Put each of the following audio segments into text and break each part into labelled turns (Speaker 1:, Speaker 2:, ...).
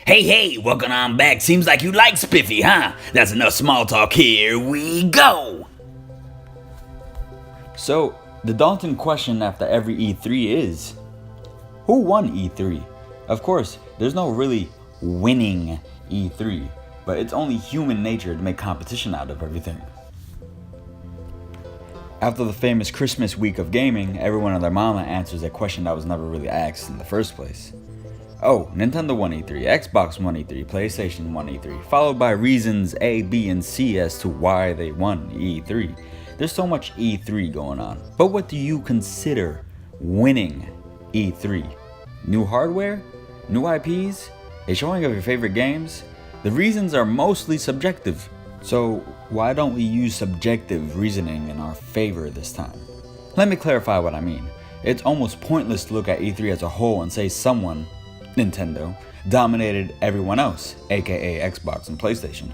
Speaker 1: Hey, welcome on back. Seems like you like Spiffy, huh? That's enough small talk. Here we go.
Speaker 2: So, the daunting question after every E3 is, who won E3? Of course, there's no really winning E3, but it's only human nature to make competition out of everything. After the famous Christmas week of gaming, everyone and their mama answers a question that was never really asked in the first place. Oh, Nintendo won E3, Xbox won E3, PlayStation won E3, followed by reasons A, B, and C as to why they won E3. There's so much E3 going on. But what do you consider winning E3? New hardware? New IPs? A showing of your favorite games? The reasons are mostly subjective. So why don't we use subjective reasoning in our favor this time? Let me clarify what I mean. It's almost pointless to look at E3 as a whole and say someone, Nintendo, dominated everyone else, aka Xbox and PlayStation.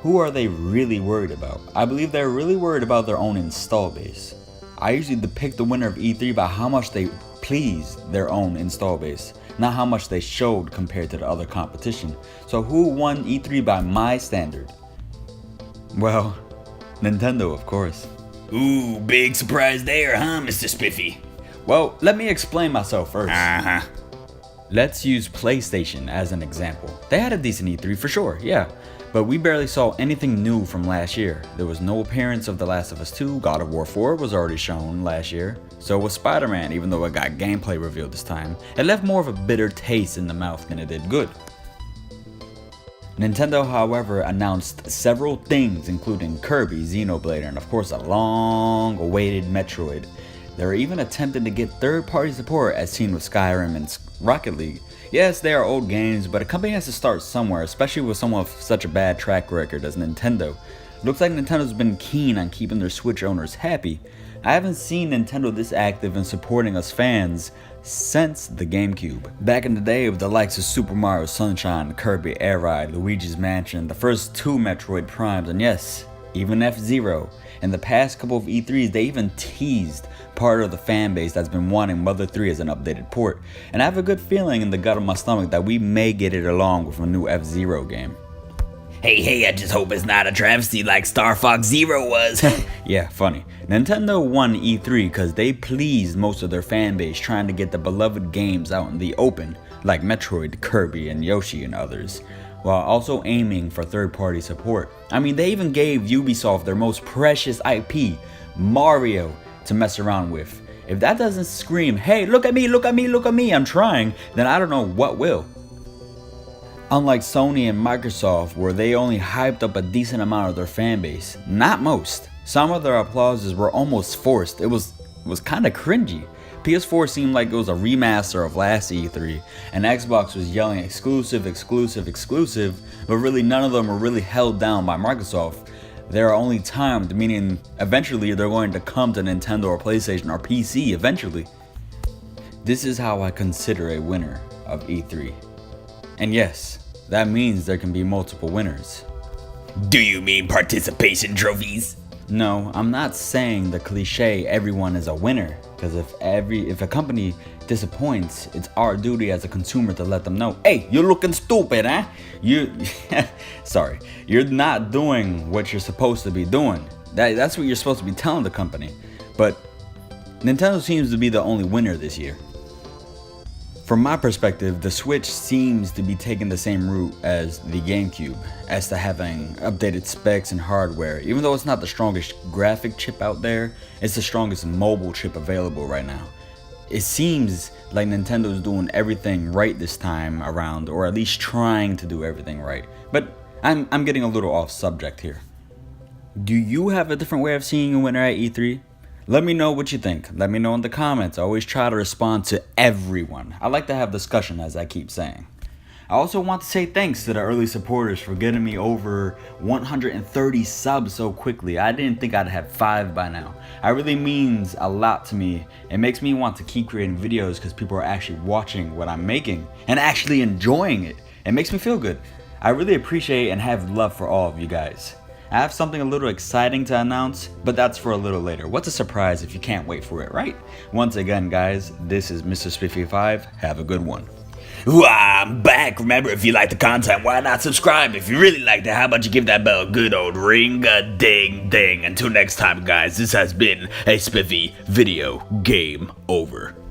Speaker 2: Who are they really worried about? I believe they're really worried about their own install base. I usually depict the winner of E3 by how much they pleased their own install base, not how much they showed compared to the other competition. So who won E3 by my standard? Well, Nintendo, of course.
Speaker 1: Ooh, big surprise there, huh, Mr. Spiffy?
Speaker 2: Well, let me explain myself first.
Speaker 1: Uh-huh.
Speaker 2: Let's use PlayStation as an example. They had a decent E3 for sure, yeah. But we barely saw anything new from last year. There was no appearance of The Last of Us 2, God of War 4 was already shown last year. So was Spider-Man, even though it got gameplay revealed this time. It left more of a bitter taste in the mouth than it did good. Nintendo, however, announced several things including Kirby, Xenoblade, and of course a long-awaited Metroid. They were even attempting to get third-party support as seen with Skyrim and Rocket League. Yes, they are old games, but a company has to start somewhere, especially with someone with such a bad track record as Nintendo. Looks like Nintendo's been keen on keeping their Switch owners happy. I haven't seen Nintendo this active in supporting us fans since the GameCube. Back in the day with the likes of Super Mario Sunshine, Kirby Air Ride, Luigi's Mansion, the first two Metroid Primes, and yes, even F-Zero. In the past couple of E3s, they even teased part of the fan base that's been wanting Mother 3 as an updated port. And I have a good feeling in the gut of my stomach that we may get it along with a new F-Zero game.
Speaker 1: Hey, I just hope it's not a travesty like Star Fox Zero was.
Speaker 2: Yeah, funny. Nintendo won E3 because they pleased most of their fan base trying to get the beloved games out in the open, like Metroid, Kirby, and Yoshi and others, while also aiming for third-party support. I mean, they even gave Ubisoft their most precious IP, Mario, to mess around with. If that doesn't scream, hey, look at me, I'm trying, then I don't know what will. Unlike Sony and Microsoft, where they only hyped up a decent amount of their fan base, not most. Some of their applauses were almost forced. It was kind of cringy. PS4 seemed like it was a remaster of last E3, and Xbox was yelling exclusive, but really none of them were really held down by Microsoft. They are only timed, meaning eventually they're going to come to Nintendo or PlayStation or PC eventually. This is how I consider a winner of E3. And yes, that means there can be multiple winners.
Speaker 1: Do you mean participation trophies?
Speaker 2: No, I'm not saying the cliche everyone is a winner, because if a company disappoints, it's our duty as a consumer to let them know, hey, you're looking stupid, huh? You're not doing what you're supposed to be doing. That's what you're supposed to be telling the company. But Nintendo seems to be the only winner this year. From my perspective, the Switch seems to be taking the same route as the GameCube, as to having updated specs and hardware. Even though it's not the strongest graphic chip out there, it's the strongest mobile chip available right now. It seems like Nintendo's doing everything right this time around, or at least trying to do everything right. But I'm getting a little off subject here. Do you have a different way of seeing a winner at E3? Let me know what you think. Let me know in the comments. I always try to respond to everyone. I like to have discussion, as I keep saying. I also want to say thanks to the early supporters for getting me over 130 subs so quickly. I didn't think I'd have 5 by now. It really means a lot to me. It makes me want to keep creating videos because people are actually watching what I'm making and actually enjoying it. It makes me feel good. I really appreciate and have love for all of you guys. I have something a little exciting to announce, but that's for a little later. What's a surprise if you can't wait for it, right? Once again, guys, this is Mr. Spiffy 5. Have a good one.
Speaker 1: I'm back. Remember, if you like the content, why not subscribe? If you really liked it, how about you give that bell a good old ring-a-ding-ding? Until next time, guys, this has been a Spiffy video. Game over.